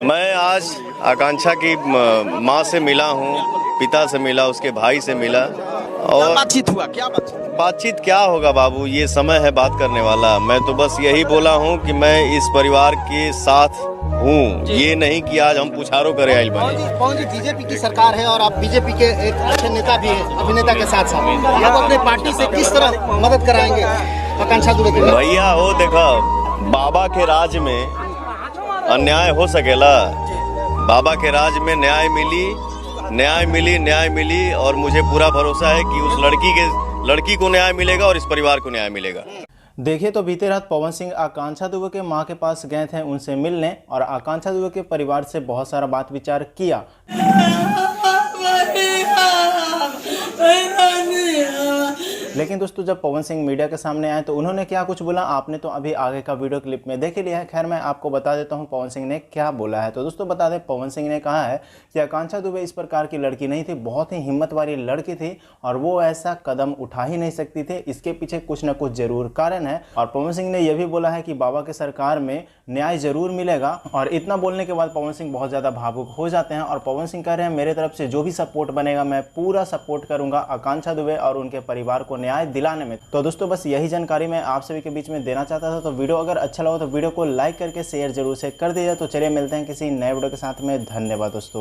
मैं आज आकांक्षा की माँ से मिला हूँ, पिता से मिला, उसके भाई से मिला। और बातचीत हुआ, क्या बातचीत क्या होगा बाबू, ये समय है बात करने वाला। मैं तो बस यही बोला हूँ कि मैं इस परिवार के साथ हूँ, ये नहीं कि आज हम पुछारो करे आइल बने। पवन जी, बीजेपी की सरकार है और आप बीजेपी के एक अच्छे नेता भी हैं, अभिनेता के साथ साथ आप अपने पार्टी से किस तरह मदद कराएंगे आकांक्षा दुबे के? भैया हो देखा, बाबा के राज में अन्याय हो सकेला? बाबा के राज में न्याय मिली और मुझे पूरा भरोसा है कि उस लड़की को न्याय मिलेगा और इस परिवार को न्याय मिलेगा। देखिए तो बीते रात पवन सिंह आकांक्षा दुबे के मां के पास गए थे उनसे मिलने और आकांक्षा दुबे के परिवार से बहुत सारा बात विचार किया। लेकिन दोस्तों जब पवन सिंह मीडिया के सामने आए तो उन्होंने क्या कुछ बोला आपने तो अभी आगे का वीडियो क्लिप में देख लिया है। खैर मैं आपको बता देता हूं पवन सिंह ने क्या बोला है। तो दोस्तों बता दें, पवन सिंह ने कहा है कि आकांक्षा दुबे इस प्रकार की लड़की नहीं थी, बहुत ही हिम्मत वाली लड़की थी और वो ऐसा कदम उठा ही नहीं सकती थी, इसके पीछे कुछ ना कुछ जरूर कारण है। और पवन सिंह ने यह भी बोला है कि बाबा की सरकार में न्याय जरूर मिलेगा। और इतना बोलने के बाद पवन सिंह बहुत ज़्यादा भावुक हो जाते हैं और पवन सिंह कह रहे हैं मेरे तरफ से जो भी सपोर्ट बनेगा मैं पूरा सपोर्ट करूंगा आकांक्षा दुबे और उनके परिवार को न्याय दिलाने में। तो दोस्तों बस यही जानकारी मैं आप सभी के बीच में देना चाहता था। तो वीडियो अगर अच्छा लगा तो वीडियो को लाइक करके शेयर जरूर से कर दीजिए। तो चलिए मिलते हैं किसी नए वीडियो के साथ में। धन्यवाद दोस्तों।